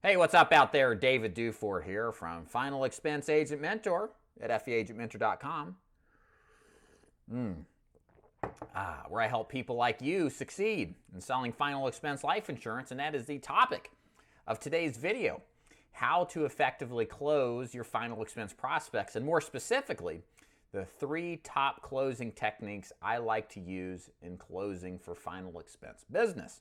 Hey, what's up out there? David Dufour here from Final Expense Agent Mentor at feagentmentor.com, where I help people like you succeed in selling final expense life insurance, and that is the topic of today's video: how to effectively close your final expense prospects, and more specifically, the 3 top closing techniques I like to use in closing for final expense business.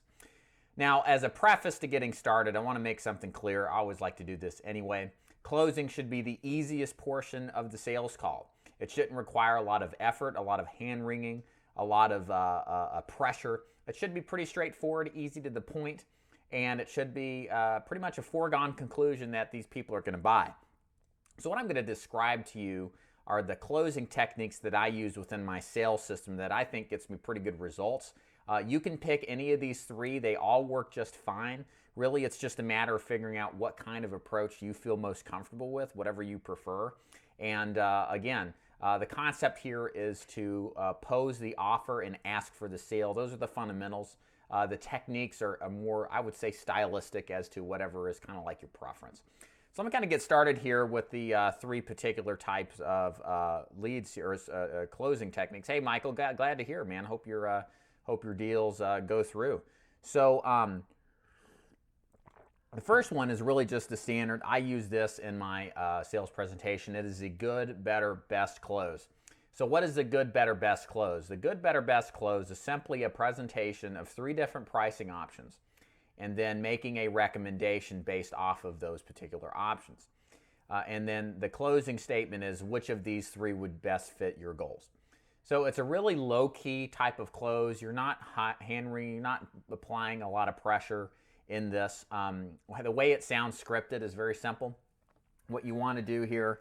Now, as a preface to getting started, I want to make something clear. I always like to do this anyway. Closing should be the easiest portion of the sales call. It shouldn't require a lot of effort, a lot of hand-wringing, a lot of pressure. It should be pretty straightforward, easy to the point, and it should be pretty much a foregone conclusion that these people are going to buy. So what I'm going to describe to you are the closing techniques that I use within my sales system that I think gets me pretty good results. You can pick any of these 3. They all work just fine. Really, it's just a matter of figuring out what kind of approach you feel most comfortable with, whatever you prefer. And again, the concept here is to pose the offer and ask for the sale. Those are the fundamentals. The techniques are more, I would say, stylistic as to whatever is kind of like your preference. So I'm going to kind of get started here with the 3 particular types of leads or closing techniques. Hey, Michael, glad to hear, man. Hope your deals go through. So the first one is really just the standard. I use this in my sales presentation. It is the good, better, best close. So what is the good, better, best close? The good, better, best close is simply a presentation of 3 different pricing options and then making a recommendation based off of those particular options. And then the closing statement is which of these 3 would best fit your goals. So it's a really low-key type of close. You're not hand-wringing, you're not applying a lot of pressure in this. The way it sounds scripted is very simple. What you want to do here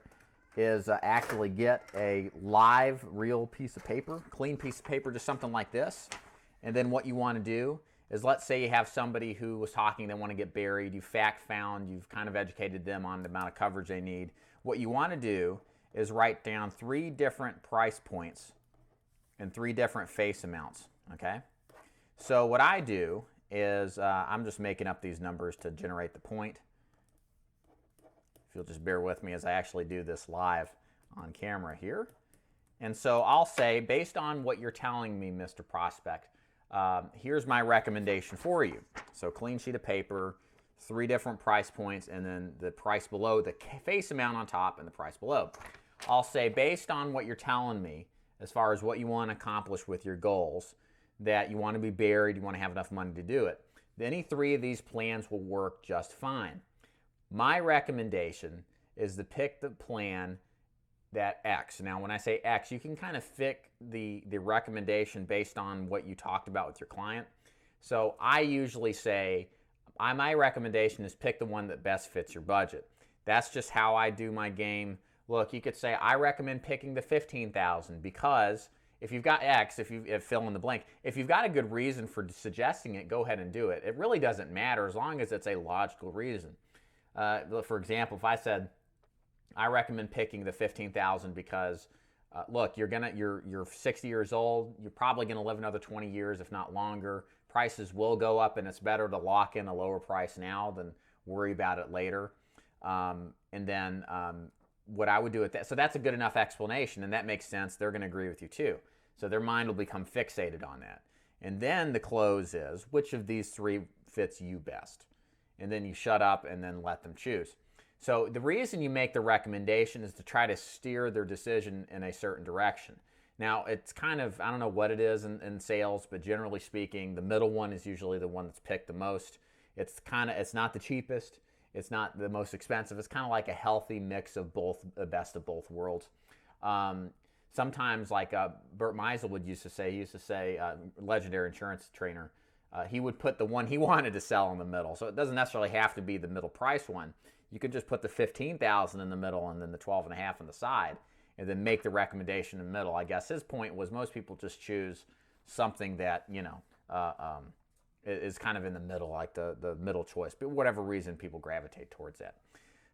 is actually get a live, real piece of paper, clean piece of paper, just something like this. And then what you want to do is, let's say you have somebody who was talking, they want to get buried, you fact found, you've kind of educated them on the amount of coverage they need. What you want to do is write down 3 different price points and 3 different face amounts, okay? So what I do is I'm just making up these numbers to generate the point. If you'll just bear with me as I actually do this live on camera here. And so I'll say, based on what you're telling me, Mr. Prospect, here's my recommendation for you. So clean sheet of paper, 3 different price points, and then the price below, the face amount on top, and the price below. I'll say, based on what you're telling me, as far as what you want to accomplish with your goals, that you want to be buried, you want to have enough money to do it, any 3 of these plans will work just fine. My recommendation is to pick the plan that X. Now, when I say X, you can kind of pick the recommendation based on what you talked about with your client. So I usually say, my recommendation is pick the one that best fits your budget. That's just how I do my game. Look, you could say, I recommend picking the $15,000 because if you've got X, if fill in the blank, if you've got a good reason for suggesting it, go ahead and do it. It really doesn't matter as long as it's a logical reason. For example, if I said, I recommend picking the $15,000 because, look, you're 60 years old, you're probably going to live another 20 years, if not longer. Prices will go up, and it's better to lock in a lower price now than worry about it later. What I would do with that, so that's a good enough explanation, and that makes sense. They're going to agree with you too. So their mind will become fixated on that. And then the close is, which of these 3 fits you best? And then you shut up and then let them choose. So the reason you make the recommendation is to try to steer their decision in a certain direction. Now, it's kind of, I don't know what it is in sales, but generally speaking, the middle one is usually the one that's picked the most. It's not the cheapest. It's not the most expensive. It's kind of like a healthy mix of both, the best of both worlds. Sometimes, like Burt Meisel used to say, legendary insurance trainer, he would put the one he wanted to sell in the middle. So it doesn't necessarily have to be the middle price one. You could just put the $15,000 in the middle and then the $12,500 on the side, and then make the recommendation in the middle. I guess his point was most people just choose something that is kind of in the middle, like the middle choice. But for whatever reason, people gravitate towards that.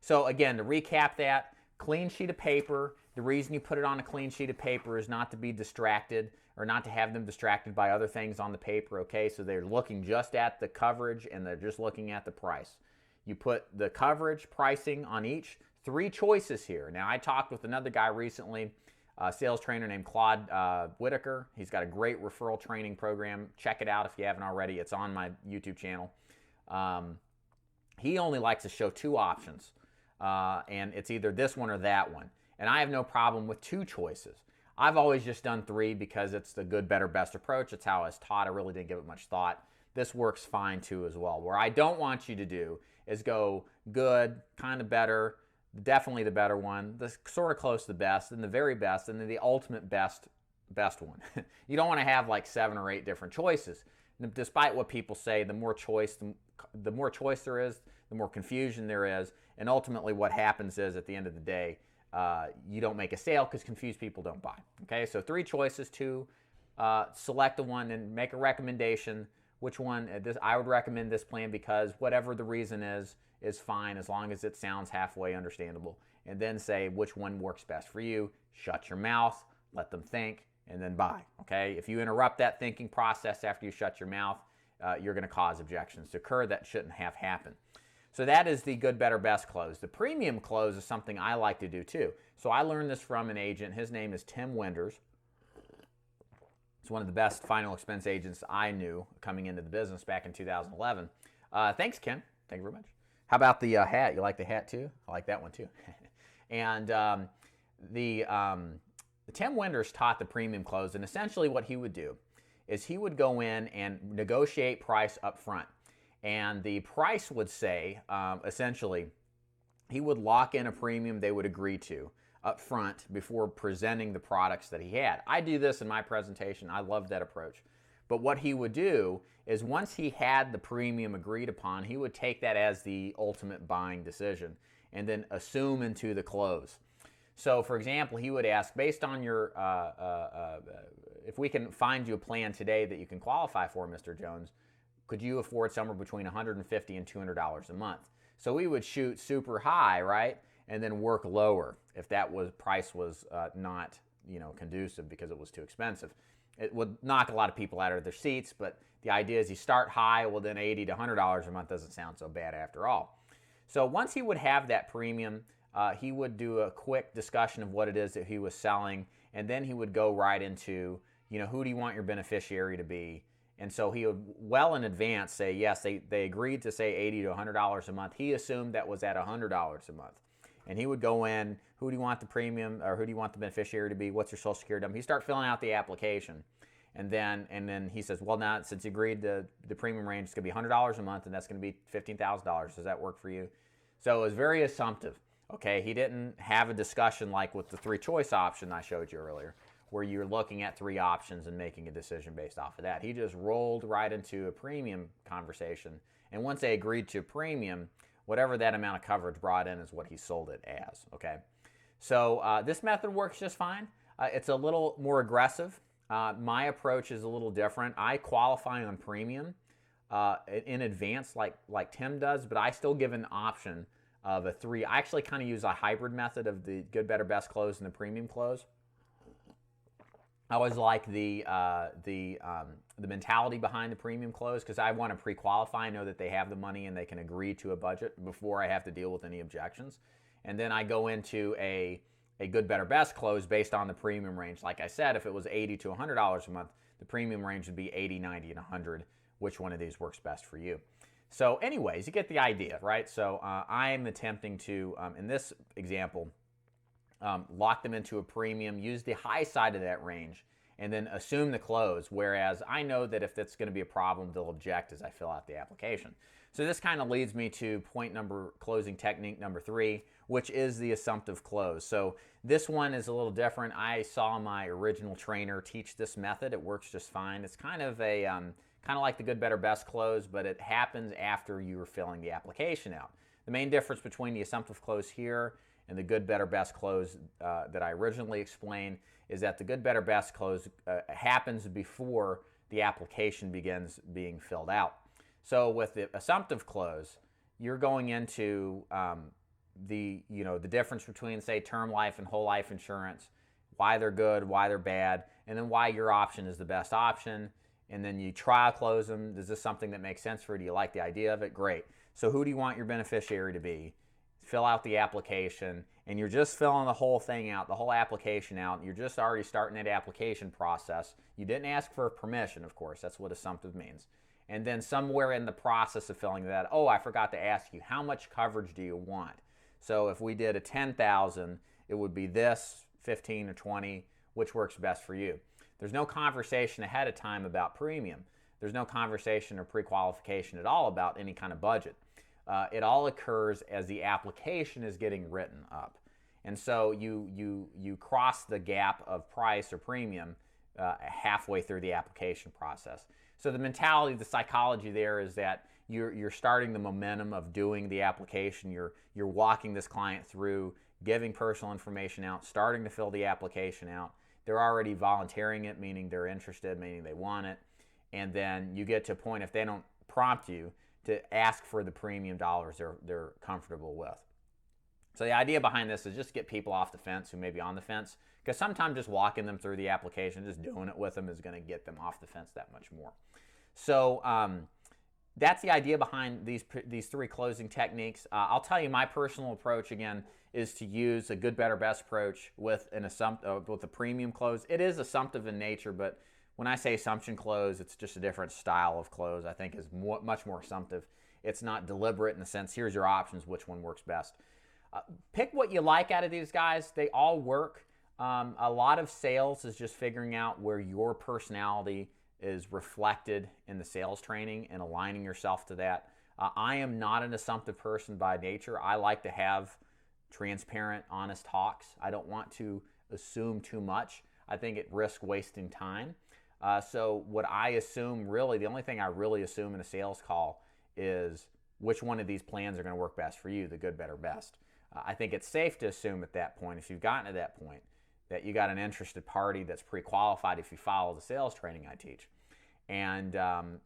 So again, to recap that, clean sheet of paper. The reason you put it on a clean sheet of paper is not to be distracted or not to have them distracted by other things on the paper, okay? So they're looking just at the coverage and they're just looking at the price. You put the coverage, pricing on each, 3 choices here. Now, I talked with another guy recently, a sales trainer named Claude Whitaker. He's got a great referral training program. Check it out if you haven't already. It's on my YouTube channel. He only likes to show 2 options, and it's either this one or that one. And I have no problem with 2 choices. I've always just done 3 because it's the good, better, best approach. It's how I was taught. I really didn't give it much thought. This works fine too as well. Where I don't want you to do is go good, kind of better, definitely the better one, the sort of close to the best, and the very best, and then the ultimate best one. You don't want to have like 7 or 8 different choices. Despite what people say, the more choice there is, the more confusion there is, and ultimately what happens is at the end of the day, you don't make a sale because confused people don't buy. Okay, so 3 choices, 2, select the one and make a recommendation. Which one? I would recommend this plan because whatever the reason is fine as long as it sounds halfway understandable. And then say which one works best for you. Shut your mouth, let them think, and then buy. Okay, if you interrupt that thinking process after you shut your mouth, you're going to cause objections to occur that shouldn't have happened. So that is the good, better, best close. The premium close is something I like to do too. So I learned this from an agent. His name is Tim Winders. He's one of the best final expense agents I knew coming into the business back in 2011. Thanks, Ken. Thank you very much. How about the hat? You like the hat too? I like that one too. And Tim Winders taught the premium close, and essentially what he would do is he would go in and negotiate price up front. And the price would say, essentially, he would lock in a premium they would agree to up front before presenting the products that he had. I do this in my presentation. I love that approach. But what he would do is once he had the premium agreed upon, he would take that as the ultimate buying decision and then assume into the close. So, for example, he would ask, based on your, if we can find you a plan today that you can qualify for, Mr. Jones, could you afford somewhere between $150 and $200 a month? So we would shoot super high, right? And then work lower if that price was not, conducive because it was too expensive. It would knock a lot of people out of their seats, but the idea is you start high, well then $80 to $100 a month doesn't sound so bad after all. So once he would have that premium, he would do a quick discussion of what it is that he was selling, and then he would go right into, who do you want your beneficiary to be? And so he would well in advance say, yes, they agreed to say $80 to $100 a month. He assumed that was at $100 a month. And he would go in, who do you want the premium, or who do you want the beneficiary to be? What's your social security number? He start filling out the application. And then he says, well, now since you agreed the premium range is going to be $100 a month, and that's going to be $15,000. Does that work for you? So it was very assumptive. Okay, he didn't have a discussion like with the 3 choice option I showed you earlier, where you're looking at 3 options and making a decision based off of that. He just rolled right into a premium conversation. And once they agreed to premium, whatever that amount of coverage brought in is what he sold it as, okay? So this method works just fine. It's a little more aggressive. My approach is a little different. I qualify on premium in advance like Tim does, but I still give an option of a 3. I actually kind of use a hybrid method of the good, better, best close and the premium close. I always like the mentality behind the premium close because I want to pre-qualify. I know that they have the money and they can agree to a budget before I have to deal with any objections. And then I go into a good, better, best close based on the premium range. Like I said, if it was $80 to $100 a month, the premium range would be $80, $90, and $100. Which one of these works best for you? So anyways, you get the idea, right? So I'm attempting to, in this example, lock them into a premium, use the high side of that range, and then assume the close, whereas I know that if that's going to be a problem, they'll object as I fill out the application. So this kind of leads me to closing technique number 3, which is the assumptive close. So this one is a little different. I saw my original trainer teach this method. It works just fine. It's kind of like the good, better, best close, but it happens after you are filling the application out. The main difference between the assumptive close here and the good, better, best close that I originally explained is that the good, better, best close happens before the application begins being filled out. So with the assumptive close, you're going into the difference between, say, term life and whole life insurance, why they're good, why they're bad, and then why your option is the best option. And then you trial close them. Is this something that makes sense for you? Do you like the idea of it? Great. So who do you want your beneficiary to be? Fill out the application, and you're just filling the whole thing out, the whole application out, and you're just already starting that application process. You didn't ask for permission, of course. That's what assumptive means. And then somewhere in the process of filling that, oh, I forgot to ask you, how much coverage do you want? So if we did a 10,000, it would be this, 15 or 20, which works best for you. There's no conversation ahead of time about premium. There's no conversation or pre-qualification at all about any kind of budget. It all occurs as the application is getting written up. And so you cross the gap of price or premium halfway through the application process. So the mentality, the psychology there is that you're starting the momentum of doing the application. You're walking this client through, giving personal information out, starting to fill the application out. They're already volunteering it, meaning they're interested, meaning they want it. And then you get to a point, if they don't prompt you, to ask for the premium dollars they're comfortable with. So the idea behind this is just get people off the fence who may be on the fence, because sometimes just walking them through the application, just doing it with them is going to get them off the fence that much more. So that's the idea behind these three closing techniques. I'll tell you my personal approach again is to use a good, better, best approach with with a premium close. It is assumptive in nature, but when I say assumption close, it's just a different style of close. I think is much more assumptive. It's not deliberate in the sense, here's your options, which one works best. Pick what you like out of these guys. They all work. A lot of sales is just figuring out where your personality is reflected in the sales training and aligning yourself to that. I am not an assumptive person by nature. I like to have transparent, honest talks. I don't want to assume too much. I think it risks wasting time. So what I assume, really, the only thing I really assume in a sales call is which one of these plans are going to work best for you, the good, better, best. I think it's safe to assume at that point, if you've gotten to that point, that you got an interested party that's pre-qualified if you follow the sales training I teach. And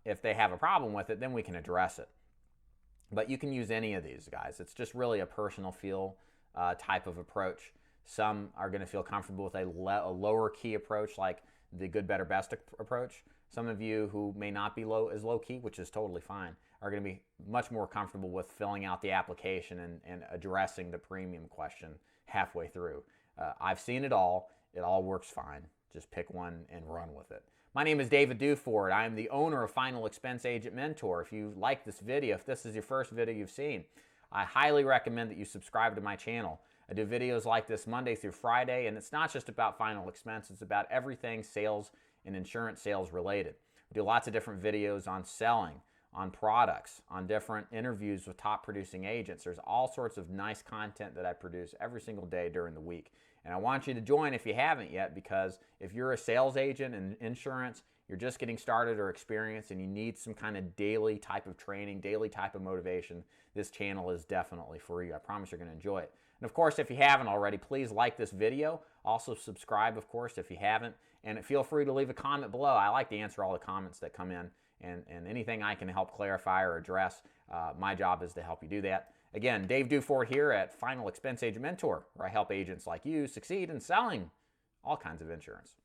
if they have a problem with it, then we can address it. But you can use any of these guys. It's just really a personal feel type of approach. Some are going to feel comfortable with a lower key approach, like the good, better, best approach. Some of you who may not be as low key, which is totally fine, are going to be much more comfortable with filling out the application and addressing the premium question halfway through. I've seen it all. It all works fine. Just pick one and run with it. My name is David Duford. I am the owner of Final Expense Agent Mentor. If you like this video, if this is your first video you've seen, I highly recommend that you subscribe to my channel. I do videos like this Monday through Friday, and it's not just about final expense. It's about everything sales and insurance sales related. We do lots of different videos on selling, on products, on different interviews with top producing agents. There's all sorts of nice content that I produce every single day during the week. And I want you to join if you haven't yet, because if you're a sales agent in insurance, you're just getting started or experienced and you need some kind of daily type of training, daily type of motivation, this channel is definitely for you. I promise you're going to enjoy it. And of course, if you haven't already, please like this video. Also subscribe, of course, if you haven't. And feel free to leave a comment below. I like to answer all the comments that come in. And anything I can help clarify or address, my job is to help you do that. Again, Dave Duford here at Final Expense Agent Mentor, where I help agents like you succeed in selling all kinds of insurance.